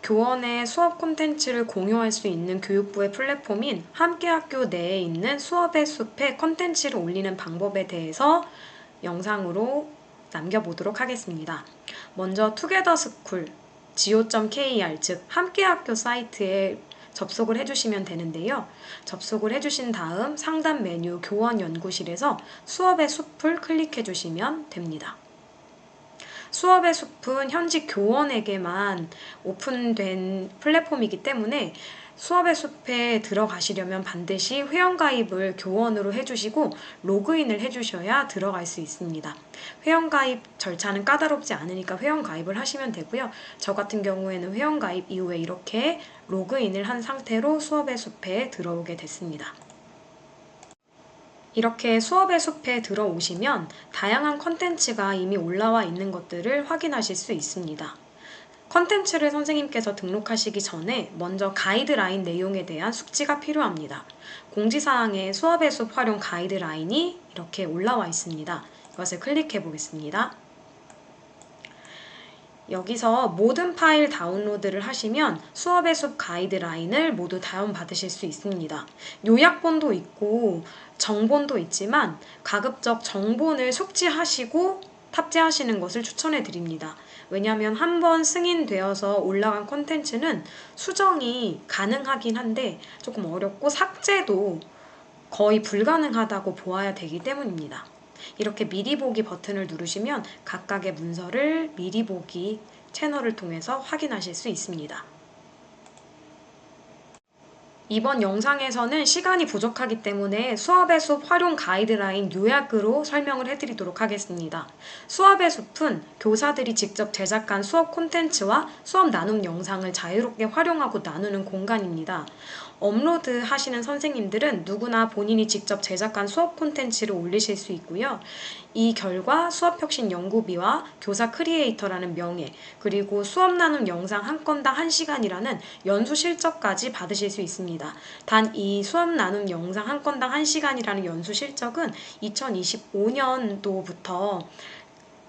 교원의 수업 콘텐츠를 공유할 수 있는 교육부의 플랫폼인 함께학교 내에 있는 수업의 숲에 콘텐츠를 올리는 방법에 대해서 영상으로 남겨보도록 하겠습니다. 먼저 투게더스쿨 go.kr 즉 함께학교 사이트에 접속을 해주시면 되는데요. 접속을 해주신 다음 상단 메뉴 교원 연구실에서 수업의 숲을 클릭해 주시면 됩니다. 수업의 숲은 현직 교원에게만 오픈된 플랫폼이기 때문에 수업의 숲에 들어가시려면 반드시 회원가입을 교원으로 해주시고 로그인을 해주셔야 들어갈 수 있습니다. 회원가입 절차는 까다롭지 않으니까 회원가입을 하시면 되고요. 저 같은 경우에는 회원가입 이후에 이렇게 로그인을 한 상태로 수업의 숲에 들어오게 됐습니다. 이렇게 수업의 숲에 들어오시면 다양한 컨텐츠가 이미 올라와 있는 것들을 확인하실 수 있습니다. 컨텐츠를 선생님께서 등록하시기 전에 먼저 가이드라인 내용에 대한 숙지가 필요합니다. 공지사항에 수업의 숲 활용 가이드라인이 이렇게 올라와 있습니다. 이것을 클릭해 보겠습니다. 여기서 모든 파일 다운로드를 하시면 수업의 숲 가이드라인을 모두 다운받으실 수 있습니다. 요약본도 있고 정본도 있지만 가급적 정본을 숙지하시고 탑재하시는 것을 추천해 드립니다. 왜냐하면 한번 승인되어서 올라간 콘텐츠는 수정이 가능하긴 한데 조금 어렵고 삭제도 거의 불가능하다고 보아야 되기 때문입니다. 이렇게 미리 보기 버튼을 누르시면 각각의 문서를 미리 보기 채널을 통해서 확인하실 수 있습니다. 이번 영상에서는 시간이 부족하기 때문에 수업의 숲 활용 가이드라인 요약으로 설명을 해드리도록 하겠습니다. 수업의 숲은 교사들이 직접 제작한 수업 콘텐츠와 수업 나눔 영상을 자유롭게 활용하고 나누는 공간입니다. 업로드 하시는 선생님들은 누구나 본인이 직접 제작한 수업 콘텐츠를 올리실 수 있고요. 이 결과 수업혁신 연구비와 교사 크리에이터라는 명예, 그리고 수업 나눔 영상 한 건당 1시간이라는 연수 실적까지 받으실 수 있습니다. 단 이 수업 나눔 영상 한 건당 1시간이라는 연수 실적은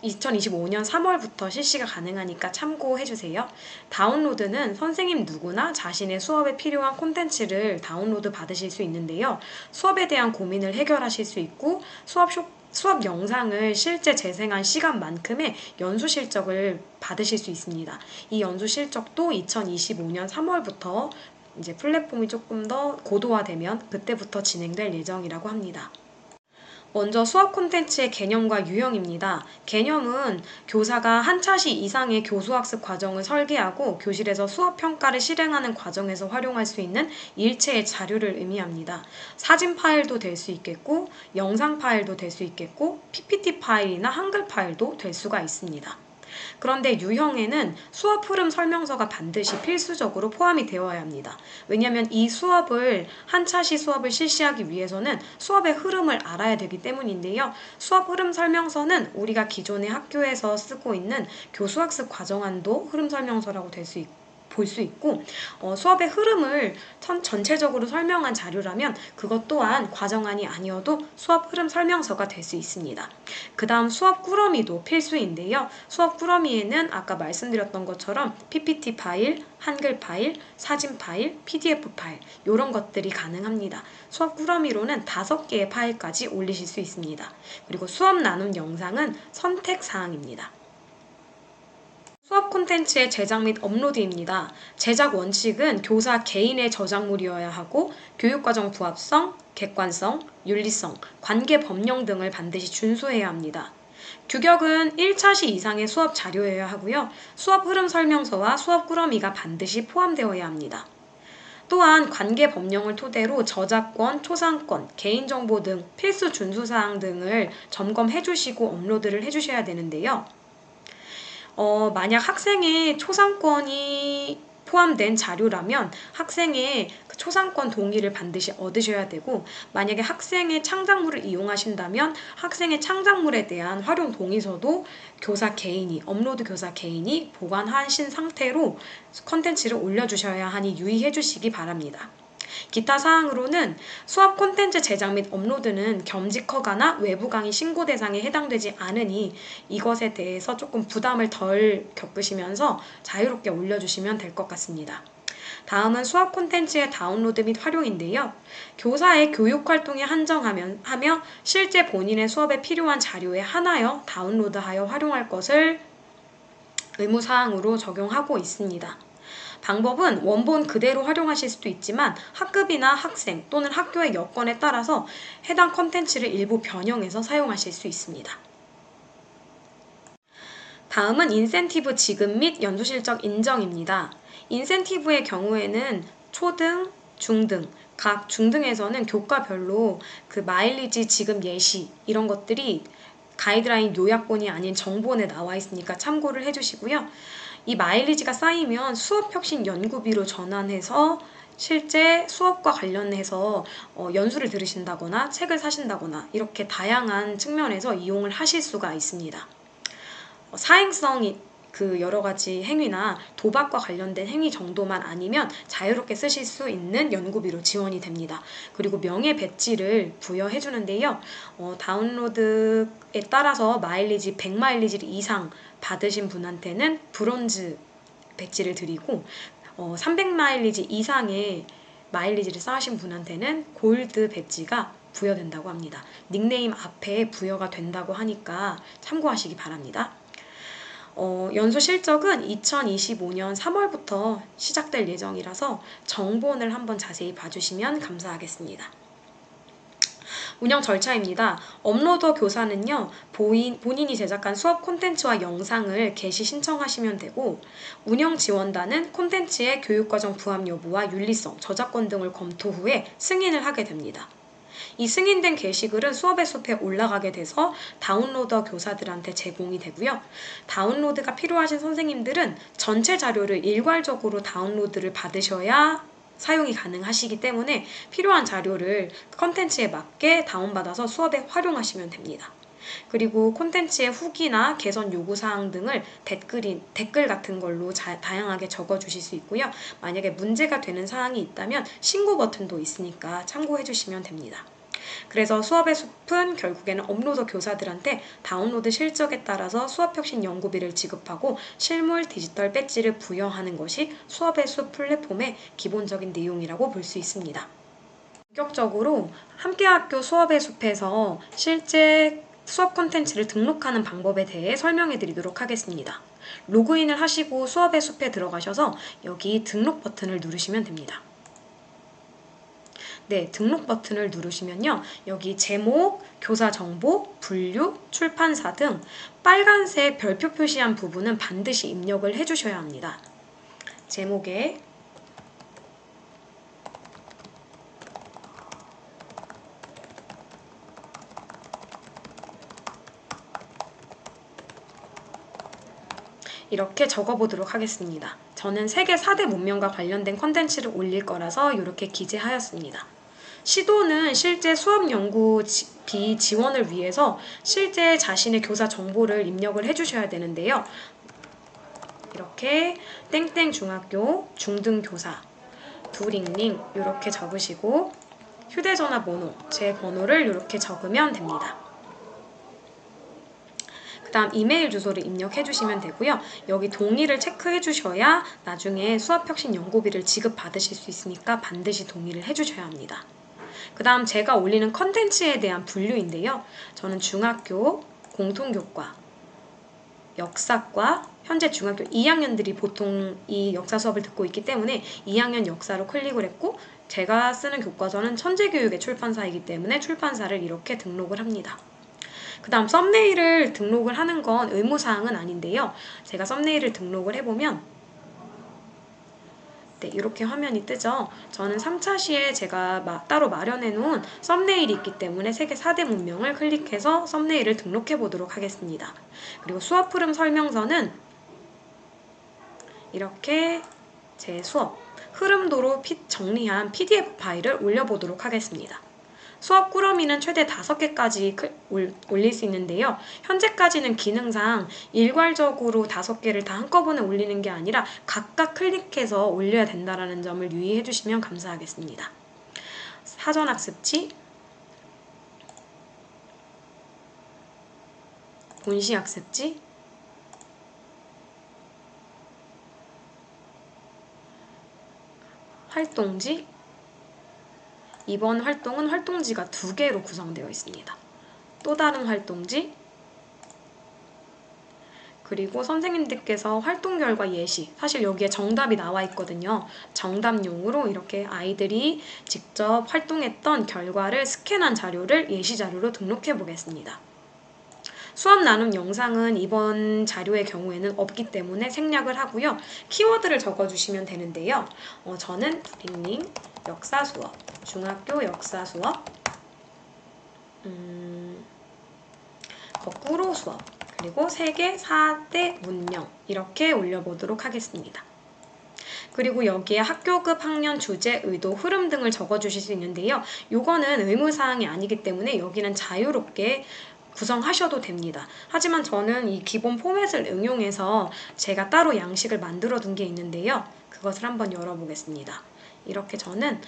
2025년 3월부터 실시가 가능하니까 참고해주세요. 다운로드는 선생님 누구나 자신의 수업에 필요한 콘텐츠를 다운로드 받으실 수 있는데요. 수업에 대한 고민을 해결하실 수 있고 수업 영상을 실제 재생한 시간만큼의 연수 실적을 받으실 수 있습니다. 이 연수 실적도 2025년 3월부터 이제 플랫폼이 조금 더 고도화되면 그때부터 진행될 예정이라고 합니다. 먼저 수업 콘텐츠의 개념과 유형입니다. 개념은 교사가 한 차시 이상의 교수학습 과정을 설계하고 교실에서 수업 평가를 실행하는 과정에서 활용할 수 있는 일체의 자료를 의미합니다. 사진 파일도 될 수 있겠고, 영상 파일도 될 수 있겠고, PPT 파일이나 한글 파일도 될 수가 있습니다. 그런데 유형에는 수업 흐름 설명서가 반드시 필수적으로 포함이 되어야 합니다. 왜냐하면 이 한 차시 수업을 실시하기 위해서는 수업의 흐름을 알아야 되기 때문인데요. 수업 흐름 설명서는 우리가 기존의 학교에서 쓰고 있는 교수학습 과정안도 흐름 설명서라고 볼 수 있고 수업의 흐름을 전체적으로 설명한 자료라면 그것 또한 과정안이 아니어도 수업 흐름 설명서가 될 수 있습니다. 그 다음 수업 꾸러미도 필수인데요. 수업 꾸러미에는 아까 말씀드렸던 것처럼 PPT 파일, 한글 파일, 사진 파일, PDF 파일 이런 것들이 가능합니다. 수업 꾸러미로는 5개의 파일까지 올리실 수 있습니다. 그리고 수업 나눔 영상은 선택사항입니다. 수업 콘텐츠의 제작 및 업로드입니다. 제작 원칙은 교사 개인의 저작물이어야 하고 교육과정 부합성, 객관성, 윤리성, 관계 법령 등을 반드시 준수해야 합니다. 규격은 1차시 이상의 수업 자료여야 하고요. 수업 흐름 설명서와 수업 꾸러미가 반드시 포함되어야 합니다. 또한 관계 법령을 토대로 저작권, 초상권, 개인정보 등 필수 준수사항 등을 점검해 주시고 업로드를 해주셔야 되는데요. 만약 학생의 초상권이 포함된 자료라면 학생의 그 초상권 동의를 반드시 얻으셔야 되고 만약에 학생의 창작물을 이용하신다면 학생의 창작물에 대한 활용 동의서도 업로드 교사 개인이 보관하신 상태로 컨텐츠를 올려주셔야 하니 유의해 주시기 바랍니다. 기타 사항으로는 수업 콘텐츠 제작 및 업로드는 겸직 허가나 외부 강의 신고 대상에 해당되지 않으니 이것에 대해서 조금 부담을 덜 겪으시면서 자유롭게 올려주시면 될 것 같습니다. 다음은 수업 콘텐츠의 다운로드 및 활용인데요. 교사의 교육 활동에 한정하며 실제 본인의 수업에 필요한 자료에 한하여 다운로드하여 활용할 것을 의무사항으로 적용하고 있습니다. 방법은 원본 그대로 활용하실 수도 있지만 학급이나 학생 또는 학교의 여건에 따라서 해당 콘텐츠를 일부 변형해서 사용하실 수 있습니다. 다음은 인센티브 지급 및 연수실적 인정입니다. 인센티브의 경우에는 초등, 중등, 각 중등에서는 교과별로 그 마일리지 지급 예시 이런 것들이 가이드라인 요약본이 아닌 정본에 나와 있으니까 참고를 해주시고요. 이 마일리지가 쌓이면 수업혁신 연구비로 전환해서 실제 수업과 관련해서 연수를 들으신다거나 책을 사신다거나 이렇게 다양한 측면에서 이용을 하실 수가 있습니다. 사행성이 그 여러 가지 행위나 도박과 관련된 행위 정도만 아니면 자유롭게 쓰실 수 있는 연구비로 지원이 됩니다. 그리고 명예 배지를 부여해 주는데요. 다운로드에 따라서 마일리지 100마일리지 이상 받으신 분한테는 브론즈 배지를 드리고 300마일리지 이상의 마일리지를 쌓으신 분한테는 골드 배지가 부여된다고 합니다. 닉네임 앞에 부여가 된다고 하니까 참고하시기 바랍니다. 연수 실적은 2025년 3월부터 시작될 예정이라서 정본을 한번 자세히 봐주시면 감사하겠습니다. 운영 절차입니다. 업로더 교사는요, 본인이 제작한 수업 콘텐츠와 영상을 게시 신청하시면 되고, 운영 지원단은 콘텐츠의 교육과정 부합 여부와 윤리성, 저작권 등을 검토 후에 승인을 하게 됩니다. 이 승인된 게시글은 수업의 숲에 올라가게 돼서 다운로더 교사들한테 제공이 되고요. 다운로드가 필요하신 선생님들은 전체 자료를 일괄적으로 다운로드를 받으셔야 사용이 가능하시기 때문에 필요한 자료를 컨텐츠에 맞게 다운받아서 수업에 활용하시면 됩니다. 그리고 콘텐츠의 후기나 개선 요구사항 등을 댓글 같은 걸로 다양하게 적어주실 수 있고요. 만약에 문제가 되는 사항이 있다면 신고 버튼도 있으니까 참고해 주시면 됩니다. 그래서 수업의 숲은 결국에는 업로더 교사들한테 다운로드 실적에 따라서 수업혁신 연구비를 지급하고 실물 디지털 배지를 부여하는 것이 수업의 숲 플랫폼의 기본적인 내용이라고 볼 수 있습니다. 본격적으로 함께학교 수업의 숲에서 실제 수업 콘텐츠를 등록하는 방법에 대해 설명해 드리도록 하겠습니다. 로그인을 하시고 수업의 숲에 들어가셔서 여기 등록 버튼을 누르시면 됩니다. 네, 등록 버튼을 누르시면요. 여기 제목, 교사 정보, 분류, 출판사 등 빨간색 별표 표시한 부분은 반드시 입력을 해주셔야 합니다. 제목에 이렇게 적어보도록 하겠습니다. 저는 세계 4대 문명과 관련된 콘텐츠를 올릴 거라서 이렇게 기재하였습니다. 시도는 실제 수업 연구비 지원을 위해서 실제 자신의 교사 정보를 입력을 해주셔야 되는데요. 이렇게 땡땡 중학교 중등교사 두링링 이렇게 적으시고 휴대전화 번호, 제 번호를 이렇게 적으면 됩니다. 그 다음 이메일 주소를 입력해 주시면 되고요. 여기 동의를 체크해 주셔야 나중에 수업혁신 연구비를 지급받으실 수 있으니까 반드시 동의를 해 주셔야 합니다. 그 다음 제가 올리는 컨텐츠에 대한 분류인데요. 저는 중학교, 공통교과, 역사과, 현재 중학교 2학년들이 보통 이 역사 수업을 듣고 있기 때문에 2학년 역사로 클릭을 했고 제가 쓰는 교과서는 천재교육의 출판사이기 때문에 출판사를 이렇게 등록을 합니다. 그 다음 썸네일을 등록을 하는 건 의무사항은 아닌데요. 제가 썸네일을 등록을 해보면 네, 이렇게 화면이 뜨죠. 저는 3차 시에 제가 따로 마련해 놓은 썸네일이 있기 때문에 세계 4대 문명을 클릭해서 썸네일을 등록해 보도록 하겠습니다. 그리고 수업 흐름 설명서는 이렇게 제 수업 흐름도로 정리한 PDF 파일을 올려보도록 하겠습니다. 수업 꾸러미는 최대 5개까지 올릴 수 있는데요. 현재까지는 기능상 일괄적으로 5개를 다 한꺼번에 올리는 게 아니라 각각 클릭해서 올려야 된다는 점을 유의해 주시면 감사하겠습니다. 사전학습지, 본시학습지, 활동지. 이번 활동은 활동지가 2개로 구성되어 있습니다. 또 다른 활동지, 그리고 선생님들께서 활동 결과 예시, 사실 여기에 정답이 나와 있거든요. 정답용으로 이렇게 아이들이 직접 활동했던 결과를 스캔한 자료를 예시 자료로 등록해 보겠습니다. 수업 나눔 영상은 이번 자료의 경우에는 없기 때문에 생략을 하고요. 키워드를 적어주시면 되는데요. 저는 링링 역사 수업, 중학교 역사 수업, 거꾸로 수업, 그리고 세계 4대 문명 이렇게 올려보도록 하겠습니다. 그리고 여기에 학교급, 학년, 주제, 의도, 흐름 등을 적어주실 수 있는데요. 요거는 의무사항이 아니기 때문에 여기는 자유롭게 구성하셔도 됩니다. 하지만 저는 이 기본 포맷을 응용해서 제가 따로 양식을 만들어 둔 게 있는데요. 그것을 한번 열어보겠습니다. 이렇게 저는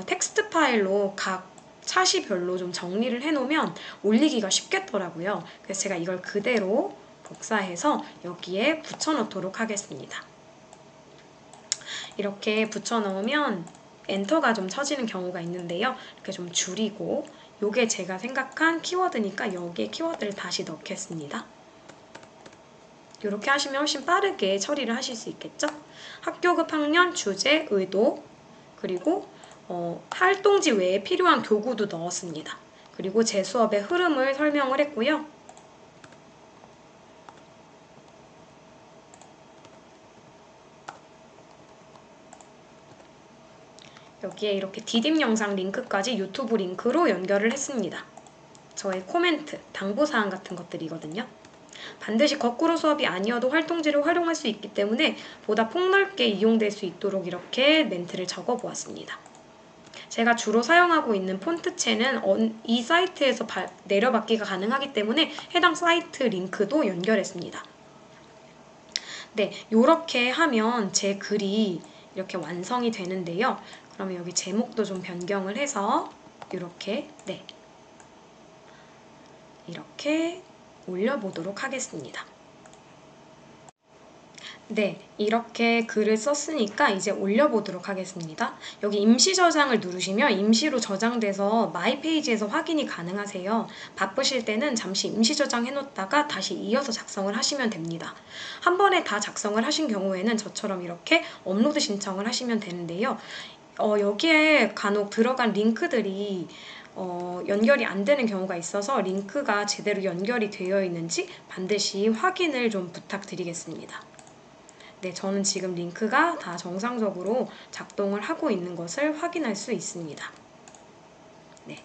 텍스트 파일로 각 차시별로 좀 정리를 해놓으면 올리기가 쉽겠더라고요. 그래서 제가 이걸 그대로 복사해서 여기에 붙여놓도록 하겠습니다. 이렇게 붙여넣으면 엔터가 좀 쳐지는 경우가 있는데요. 이렇게 좀 줄이고, 요게 제가 생각한 키워드니까 여기에 키워드를 다시 넣겠습니다. 이렇게 하시면 훨씬 빠르게 처리를 하실 수 있겠죠? 학교급, 학년, 주제, 의도, 그리고 활동지 외에 필요한 교구도 넣었습니다. 그리고 제 수업의 흐름을 설명을 했고요. 여기에 이렇게 디딤 영상 링크까지 유튜브 링크로 연결을 했습니다. 저의 코멘트, 당부사항 같은 것들이거든요. 반드시 거꾸로 수업이 아니어도 활동지를 활용할 수 있기 때문에 보다 폭넓게 이용될 수 있도록 이렇게 멘트를 적어보았습니다. 제가 주로 사용하고 있는 폰트체는 이 사이트에서 내려받기가 가능하기 때문에 해당 사이트 링크도 연결했습니다. 네, 이렇게 하면 제 글이 이렇게 완성이 되는데요. 그러면 여기 제목도 좀 변경을 해서 이렇게 이렇게 올려보도록 하겠습니다. 네, 이렇게 글을 썼으니까 이제 올려보도록 하겠습니다. 여기 임시 저장을 누르시면 임시로 저장돼서 마이 페이지에서 확인이 가능하세요. 바쁘실 때는 잠시 임시 저장해놓다가 다시 이어서 작성을 하시면 됩니다. 한 번에 다 작성을 하신 경우에는 저처럼 이렇게 업로드 신청을 하시면 되는데요. 여기에 간혹 들어간 링크들이 연결이 안 되는 경우가 있어서 링크가 제대로 연결이 되어 있는지 반드시 확인을 좀 부탁드리겠습니다. 네, 저는 지금 링크가 다 정상적으로 작동을 하고 있는 것을 확인할 수 있습니다. 네,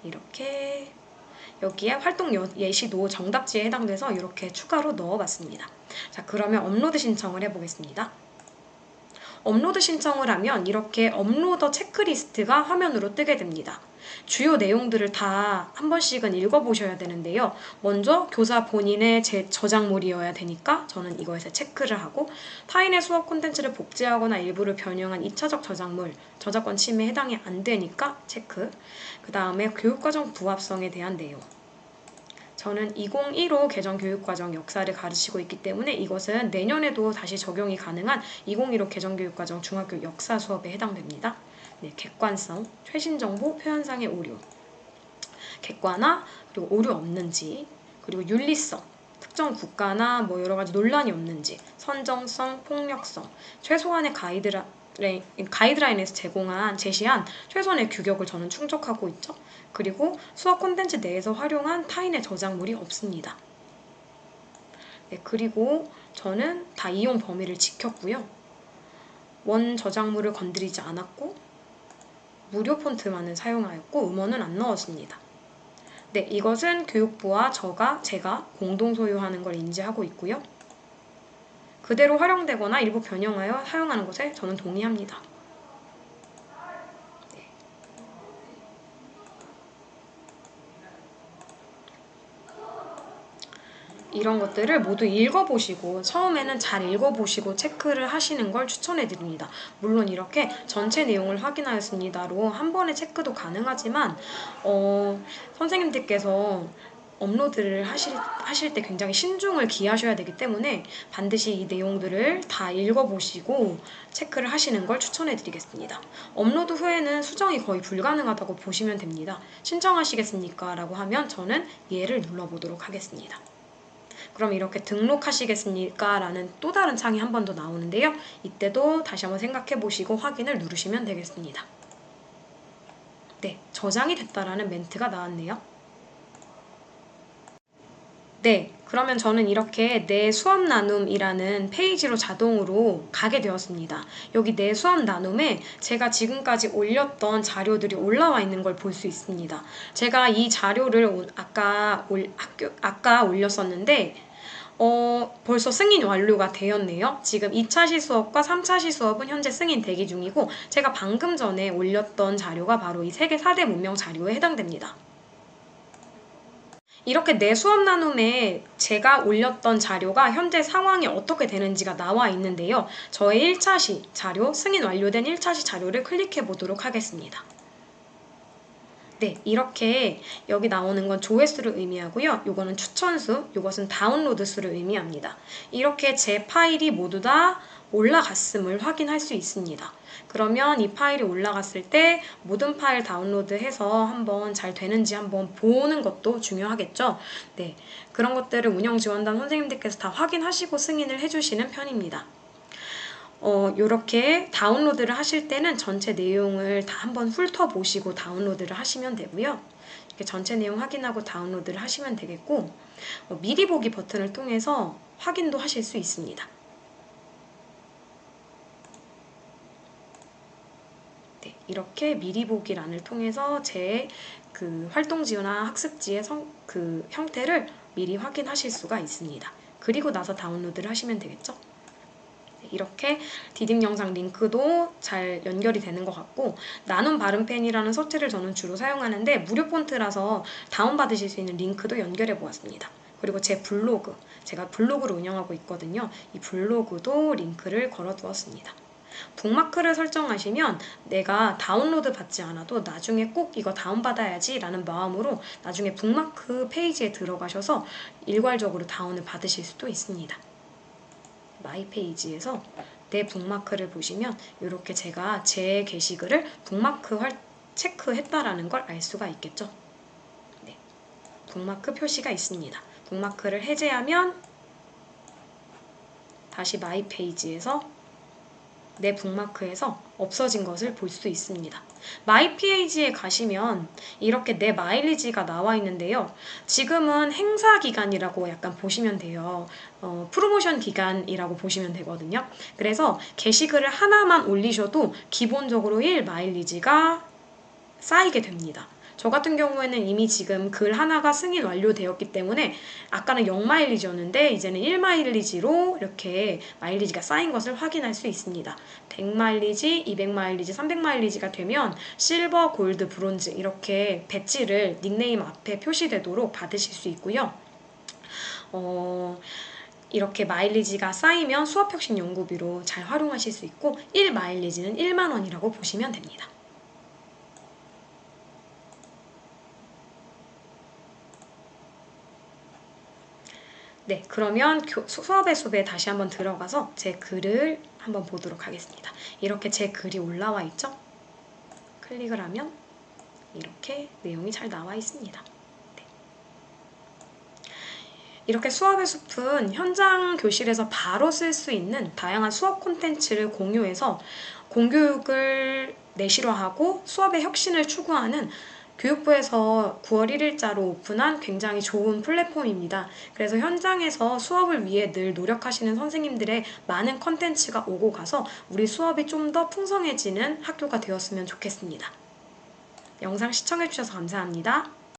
이렇게 여기에 활동 예시도 정답지에 해당돼서 이렇게 추가로 넣어봤습니다. 자, 그러면 업로드 신청을 해보겠습니다. 업로드 신청을 하면 이렇게 업로더 체크리스트가 화면으로 뜨게 됩니다. 주요 내용들을 다 한 번씩은 읽어보셔야 되는데요. 먼저 교사 본인의 저작물이어야 되니까 저는 이거에서 체크를 하고, 타인의 수업 콘텐츠를 복제하거나 일부를 변형한 2차적 저작물, 저작권 침해에 해당이 안 되니까 체크. 그 다음에 교육과정 부합성에 대한 내용. 저는 2015 개정 교육과정 역사를 가르치고 있기 때문에 이것은 내년에도 다시 적용이 가능한 2015 개정 교육과정 중학교 역사 수업에 해당됩니다. 네, 객관성, 최신 정보, 표현상의 오류, 객관화, 그리고 오류 없는지, 그리고 윤리성, 특정 국가나 여러 가지 논란이 없는지, 선정성, 폭력성, 최소한의 가이드라인에서 제시한 최소한의 규격을 저는 충족하고 있죠. 그리고 수업 콘텐츠 내에서 활용한 타인의 저작물이 없습니다. 네, 그리고 저는 다 이용 범위를 지켰고요. 원 저작물을 건드리지 않았고, 무료 폰트만을 사용하였고, 음원은 안 넣었습니다. 네, 이것은 교육부와 제가 공동 소유하는 걸 인지하고 있고요. 그대로 활용되거나 일부 변형하여 사용하는 것에 저는 동의합니다. 네. 이런 것들을 모두 읽어보시고 처음에는 잘 읽어보시고 체크를 하시는 걸 추천해드립니다. 물론 이렇게 전체 내용을 확인하였습니다로 한 번에 체크도 가능하지만 선생님들께서 업로드를 하실 때 굉장히 신중을 기하셔야 되기 때문에 반드시 이 내용들을 다 읽어보시고 체크를 하시는 걸 추천해드리겠습니다. 업로드 후에는 수정이 거의 불가능하다고 보시면 됩니다. 신청하시겠습니까? 라고 하면 저는 예를 눌러보도록 하겠습니다. 그럼 이렇게 등록하시겠습니까? 라는 또 다른 창이 한 번 더 나오는데요. 이때도 다시 한번 생각해 보시고 확인을 누르시면 되겠습니다. 네, 저장이 됐다라는 멘트가 나왔네요. 네, 그러면 저는 이렇게 내 수업 나눔이라는 페이지로 자동으로 가게 되었습니다. 여기 내 수업 나눔에 제가 지금까지 올렸던 자료들이 올라와 있는 걸 볼 수 있습니다. 제가 이 자료를 아까 올렸었는데 벌써 승인 완료가 되었네요. 지금 2차 시수업과 3차 시수업은 현재 승인 대기 중이고 제가 방금 전에 올렸던 자료가 바로 이 세계 4대 문명 자료에 해당됩니다. 이렇게 내 수업 나눔에 제가 올렸던 자료가 현재 상황이 어떻게 되는지가 나와 있는데요. 저의 1차 시 자료, 승인 완료된 1차 시 자료를 클릭해 보도록 하겠습니다. 네, 이렇게 여기 나오는 건 조회수를 의미하고요. 요거는 추천수, 요것은 다운로드 수를 의미합니다. 이렇게 제 파일이 모두 다 올라갔음을 확인할 수 있습니다. 그러면 이 파일이 올라갔을 때 모든 파일 다운로드해서 한번 잘 되는지 한번 보는 것도 중요하겠죠. 네, 그런 것들을 운영지원단 선생님들께서 다 확인하시고 승인을 해주시는 편입니다. 요렇게 다운로드를 하실 때는 전체 내용을 다 한번 훑어보시고 다운로드를 하시면 되고요. 이렇게 전체 내용 확인하고 다운로드를 하시면 되겠고 미리 보기 버튼을 통해서 확인도 하실 수 있습니다. 네, 이렇게 미리 보기란을 통해서 제 그 활동지나 학습지의 그 형태를 미리 확인하실 수가 있습니다. 그리고 나서 다운로드를 하시면 되겠죠. 이렇게 디딤 영상 링크도 잘 연결이 되는 것 같고 나눔 발음펜이라는 서체를 저는 주로 사용하는데 무료 폰트라서 다운받으실 수 있는 링크도 연결해 보았습니다. 그리고 제 블로그, 제가 블로그를 운영하고 있거든요. 이 블로그도 링크를 걸어 두었습니다. 북마크를 설정하시면 내가 다운로드 받지 않아도 나중에 꼭 이거 다운받아야지 라는 마음으로 나중에 북마크 페이지에 들어가셔서 일괄적으로 다운을 받으실 수도 있습니다. 마이 페이지에서 내 북마크를 보시면 이렇게 제가 제 게시글을 북마크 체크했다라는 걸 알 수가 있겠죠. 네, 북마크 표시가 있습니다. 북마크를 해제하면 다시 마이 페이지에서 내 북마크에서 없어진 것을 볼 수 있습니다. 마이 페이지에 가시면 이렇게 내 마일리지가 나와 있는데요. 지금은 행사 기간이라고 약간 보시면 돼요. 프로모션 기간이라고 보시면 되거든요. 그래서 게시글을 하나만 올리셔도 기본적으로 1 마일리지가 쌓이게 됩니다. 저 같은 경우에는 이미 지금 글 하나가 승인 완료되었기 때문에 아까는 0마일리지였는데 이제는 1마일리지로 이렇게 마일리지가 쌓인 것을 확인할 수 있습니다. 100마일리지, 200마일리지, 300마일리지가 되면 실버, 골드, 브론즈 이렇게 배지를 닉네임 앞에 표시되도록 받으실 수 있고요. 이렇게 마일리지가 쌓이면 수업혁신 연구비로 잘 활용하실 수 있고 1마일리지는 1만 원이라고 보시면 됩니다. 네, 그러면 수업의 숲에 다시 한번 들어가서 제 글을 한번 보도록 하겠습니다. 이렇게 제 글이 올라와 있죠? 클릭을 하면 이렇게 내용이 잘 나와 있습니다. 네. 이렇게 수업의 숲은 현장 교실에서 바로 쓸 수 있는 다양한 수업 콘텐츠를 공유해서 공교육을 내실화하고 수업의 혁신을 추구하는 교육부에서 9월 1일자로 오픈한 굉장히 좋은 플랫폼입니다. 그래서 현장에서 수업을 위해 늘 노력하시는 선생님들의 많은 컨텐츠가 오고 가서 우리 수업이 좀 더 풍성해지는 학교가 되었으면 좋겠습니다. 영상 시청해주셔서 감사합니다.